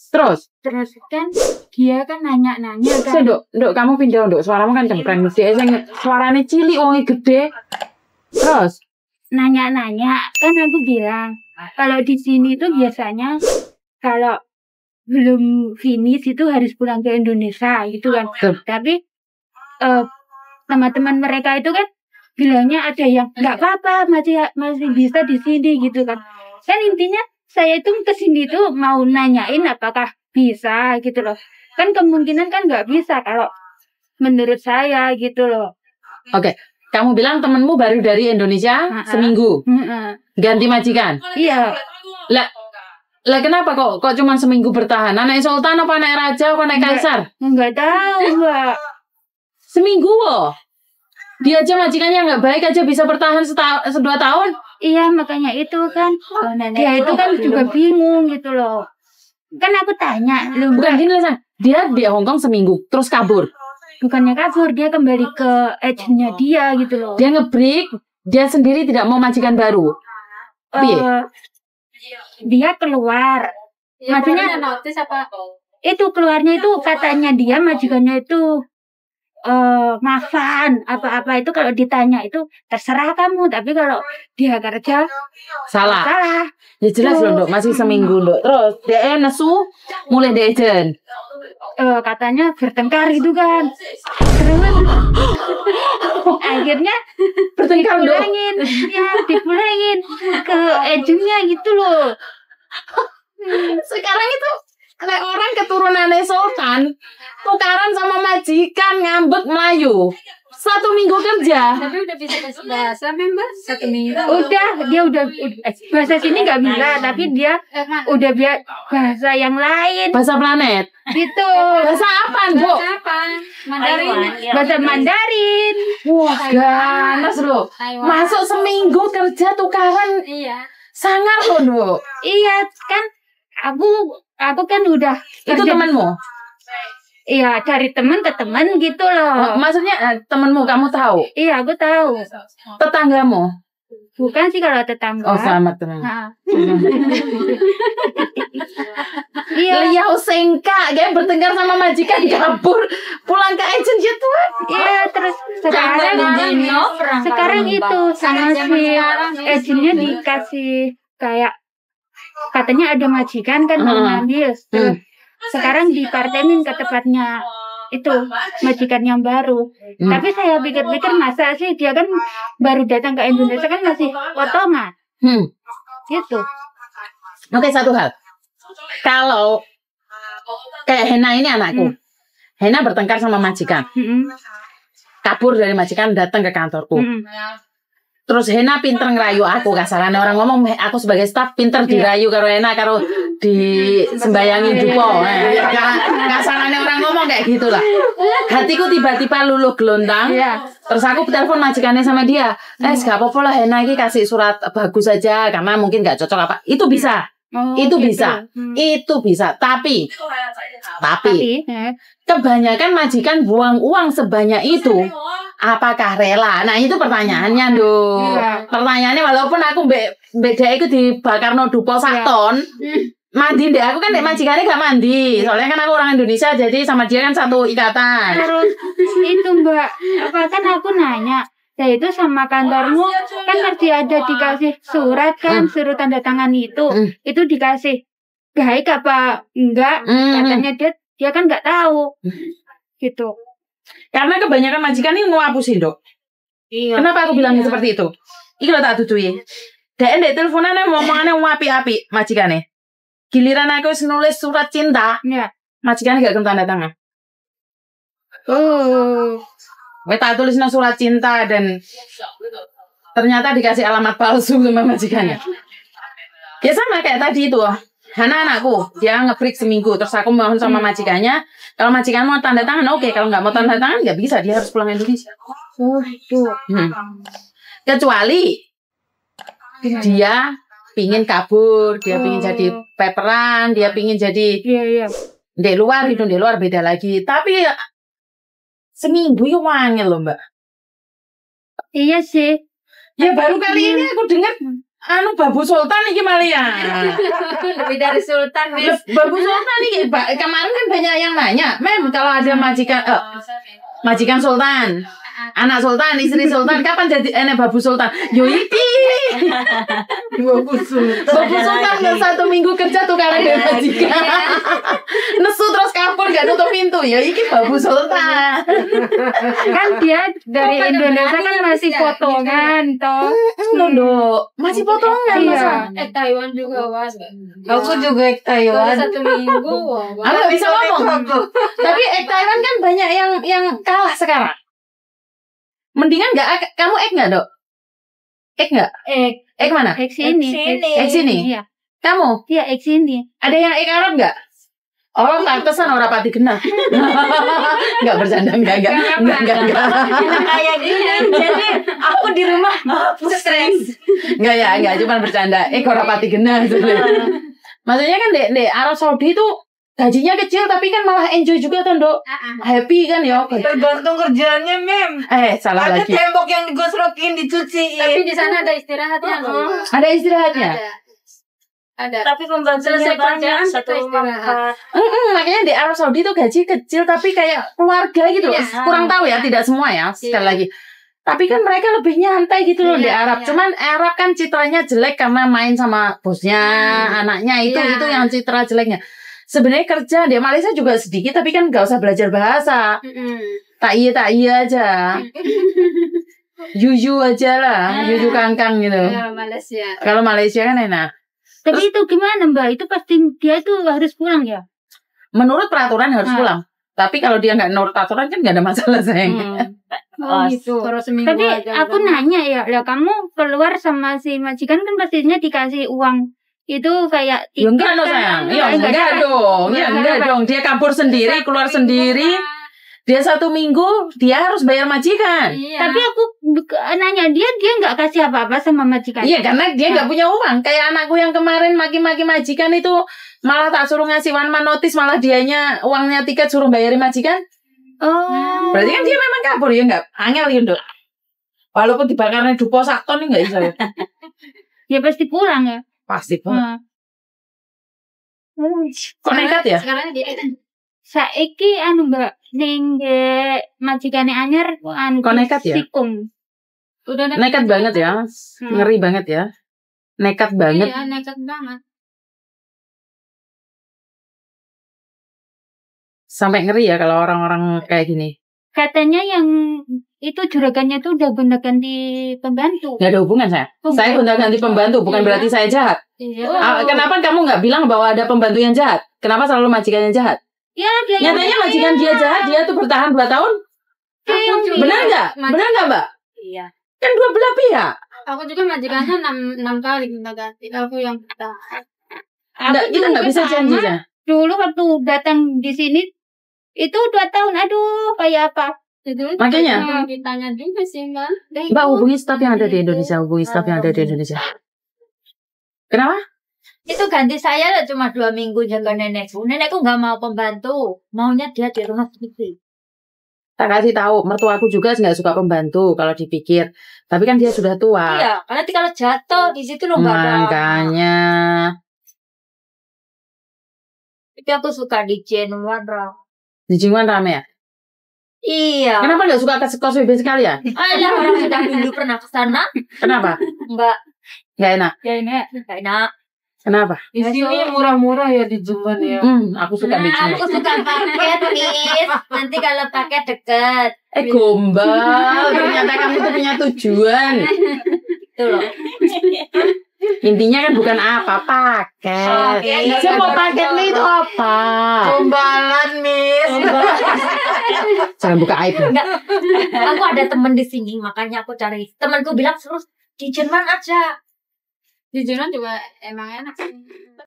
Terus kan dia kan nanya-nanya kan. Nduk, kamu pindah, Nduk. Suaramu kan cempreng. Dia suaranya cilik, wong gede. Terus nanya-nanya, kan aku bilang kalau di sini tuh biasanya kalau belum finish itu harus pulang ke Indonesia gitu kan. Tapi teman-teman mereka itu kan bilangnya ada yang nggak apa-apa, masih bisa di sini gitu kan. Kan intinya saya itu kesini tuh mau nanyain apakah bisa gitu loh. Kan kemungkinan kan nggak bisa kalau menurut saya gitu loh. Oke, kamu bilang temenmu baru dari Indonesia seminggu, ganti majikan. Iya. Lah kenapa kok cuma seminggu bertahan? Anak sultan apa anak raja apa anak kaisar? Enggak tahu, Mbak. Seminggu loh. Dia aja majikannya nggak baik aja bisa bertahan 2 tahun. Iya, makanya itu kan. Dia itu kan juga bingung gitu loh. Kan aku tanya, bukan gini lah, dia di Hong Kong seminggu terus kabur. Bukannya kabur, dia kembali ke agentnya dia gitu loh. Dia nge-break, dia sendiri tidak mau majikan baru. Dia keluar. Maksudnya notis apa? Itu keluarnya itu katanya dia majikannya itu maafan apa-apa itu kalau ditanya itu terserah kamu, tapi kalau dia kerja salah. Ya jelas loh, Nduk, masih seminggu, Nduk. Terus dia nesu mulai di agent. Katanya bertengkar itu kan. Terus akhirnya bertengkar dipulangin ke agentnya gitu loh. Sekarang itu kayak orang keturunan sultan tukaran sama majikan ngambek Melayu 1 minggu kerja. Tapi udah bisa bahasa memang 1 minggu. Dia udah bahasa sini nggak bisa, tapi dia udah bahasa yang lain. Bahasa planet. Gitu. Bahasa apa, Bu? Mandarin. Bahasa Mandarin. Wah, ganas loh. Masuk seminggu kerja tukaran. Iya. Sangar loh, Bu. Iya, kan aku kan udah. Itu temanmu? Iya, dari teman ke teman gitu loh. Maksudnya temanmu kamu tahu? Iya, aku tahu. Tetanggamu? Bukan sih kalau tetangga. Oh, selamat tenang. Iya. Liau sengka, kayak bertengkar sama majikan kabur pulang ke agent gitu. Iya, terus sekarang itu sama si agentnya dikasih kayak katanya ada majikan kan mau ngambil. Sekarang dipartenin ke tempatnya itu majikan yang baru. Tapi saya pikir-pikir masa sih dia kan baru datang ke Indonesia kan masih potongan. Gitu. Oke, satu hal. Kalau kayak Hena ini anakku. Hena bertengkar sama majikan. Kabur dari majikan datang ke kantorku. Terus Hena pinter ngerayu aku, kasarannya orang ngomong aku sebagai staf pinter dirayu karo Hena karo disembayangin dupo. Kasarannya orang ngomong kayak gitulah. Hatiku tiba-tiba luluh gelontang. Terus aku telepon majikannya sama dia. Gak apa-apa lah Hena ini kasih surat bagus saja karena mungkin gak cocok apa. Itu bisa. Itu bisa. Itu bisa. Tapi kebanyakan majikan buang uang sebanyak itu. Apakah rela? Nah itu pertanyaannya, Nduk. Pertanyaannya walaupun aku beda itu dibakar no dupo 1 ton, mandi deh. Aku kan majikannya gak mandi. Soalnya kan aku orang Indonesia, jadi sama dia kan satu ikatan. Terus itu Mbak, kan aku nanya, ya itu sama kantormu kan masih ada dikasih surat kan, suruh tanda tangan itu dikasih baik apa enggak? Katanya dia kan nggak tahu, gitu. Karena kebanyakan majikan ini mau hapusin, Dok. Iya. Kenapa aku bilangnya seperti itu? Iki lo tak tutui. Dek teleponannya ngomongannya mau api-api majikannya. Giliran aku nulis surat cinta, majikannya gak tanda tangan. Tak tulis surat cinta dan ternyata dikasih alamat palsu sama majikannya. Ya sama kayak tadi itu. Hana anakku, dia nge-break seminggu. Terus aku mohon sama majikannya, kalau majikan mau tanda tangan, oke. Kalau nggak mau tanda tangan, nggak bisa. Dia harus pulang Indonesia. Kecuali dia pingin kabur, dia pingin jadi paperan, dia pingin jadi di luar, hidup di luar beda lagi. Tapi seminggu itu wangil loh, Mbak. Iya sih. Ya baru kali ini aku dengar anu Babu Sultan iki Malia. Lebih dari sultan, Miss. Babu Sultan iki kemarin kan banyak yang nanya, Mem kalau ada majikan sultan, anak sultan, istri sultan, kapan jadi Babu Sultan? Yo iki. Babu Sultan nggak 1 minggu kerja tuh karena dia majikan. Nesu terus kapur gak tutup pintu. Ya iki Babu Sultan. Kan dia dari Indonesia kan masih potongan toh. Londo, masih potongan masa. Taiwan juga was. Aku juga Taiwan. 1 minggu. Aku nggak bisa ngomong. Tapi Taiwan kan banyak yang kalah sekarang. Mendingan nggak kamu nggak dok? Nggak? Mana? Sini. Sini. Iya. Kamu? Iya, sini. Ada yang Arab nggak? Oh, pantesan orang pati kena. Enggak bercanda, enggak. Kayak gini. Jadi aku di rumah stres. Enggak, cuma bercanda. Orang pati kena. Maksudnya kan di Arab Saudi itu gajinya kecil tapi kan malah enjoy juga tuh, Dok. Happy kan ya. Tergantung kerjaannya, Mem. Salah ada lagi. Ada tembok yang digosrokin, dicuciin. Tapi di sana ada istirahatnya loh. Ada istirahatnya? Ada. Tapi pembantunya banyak, satu istirahat. Makanya di Arab Saudi tuh gaji kecil tapi kayak keluarga gitu. Kurang tahu ya, tidak semua ya, sekali lagi. Tapi kan mereka lebih nyantai gitu loh di Arab. Cuman Arab kan citranya jelek karena main sama bosnya, anaknya itu yang citra jeleknya. Sebenarnya kerja di Malaysia juga sedikit tapi kan gak usah belajar bahasa. Tak iya aja. Yuyu aja lah, yuyu kangkang gitu. Malaysia. Kalau Malaysia kan enak. Tapi itu gimana Mbak? Itu pasti dia itu harus pulang ya? Menurut peraturan harus pulang. Tapi kalau dia nggak menurut peraturan kan nggak ada masalah sayang. Gitu. Terus seminggu Tapi aja, aku nanya ya, kamu keluar sama si majikan kan pastinya dikasih uang itu kayak Ya enggak loh sayang. Ya enggak dong. Ya enggak dong. Dia kabur sendiri, keluar sendiri. Dia 1 minggu dia harus bayar majikan. Tapi aku nanya dia nggak kasih apa-apa sama majikan. Iya karena dia nggak punya uang. Kayak anakku yang kemarin maki-maki majikan itu malah tak suruh ngasih one man notice, malah dianya uangnya tiket suruh bayarin majikan. Oh. Berarti kan dia memang kabur ya nggak? Angel ya Dok. Walaupun dibakarnya dupo sak ton nggak bisa. Ya pasti pulang ya. Pasti Pak. Kok nekat ya? Sekarang dia Saiki Mbak ning majikane anyar Kok nekat ya? Sikung. udah Nekat banget ya. Ngeri banget ya. Nekat banget. Iya, nekat banget. Sampai ngeri ya kalau orang-orang kayak gini. Katanya yang itu juragannya tuh udah gonta-ganti pembantu. Gak ada hubungan saya. Saya gonta-ganti pembantu, bukan berarti saya jahat. Iya. Kenapa kamu nggak bilang bahwa ada pembantu yang jahat? Kenapa selalu majikan yang jahat? Ya, dia Nyatanya majikan dia jahat, dia tuh bertahan 2 tahun. Benar nggak? Benar nggak, Mbak? Iya. Kan dua belah pihak. Aku juga majikannya 6 kali minta ganti. Aku yang tahan. Kita nggak bisa janji ya. Dulu waktu datang di sini itu 2 tahun, aduh kayak apa? Makanya. Ditanya juga sih kan. Mbak hubungi staf yang ada di Indonesia, Kenapa? Itu ganti saya lah cuma 2 minggu jaga nenekku. Nenekku nggak mau pembantu, maunya dia di rumah sendiri. Tak kasih tahu, mertuaku juga nggak suka pembantu kalau dipikir. Tapi kan dia sudah tua. Iya, karena kalau jatuh di situ loh nggak ada. Makanya. Tapi aku suka di Januari. Di Jingwan rame ya? Iya. Kenapa nggak suka ke kos BB sekali ya? Ada orang sudah dulu pernah ke sana. Kenapa? Nggak enak. Nggak enak. Kenapa? Di sini murah-murah ya di Jember ya. Aku suka di Jingwan. Aku suka paket, Miss. Nanti kalau paket deket. Gombal. Ternyata kamu tuh punya tujuan. Itu loh. Intinya kan bukan apa, paket. Saya mau paket nih itu apa? Gombalan, Miss. Jangan buka aib. Enggak. Aku ada temen di sini, makanya aku cari. Temanku bilang terus di Jerman aja. Di Jerman juga emang enak sih.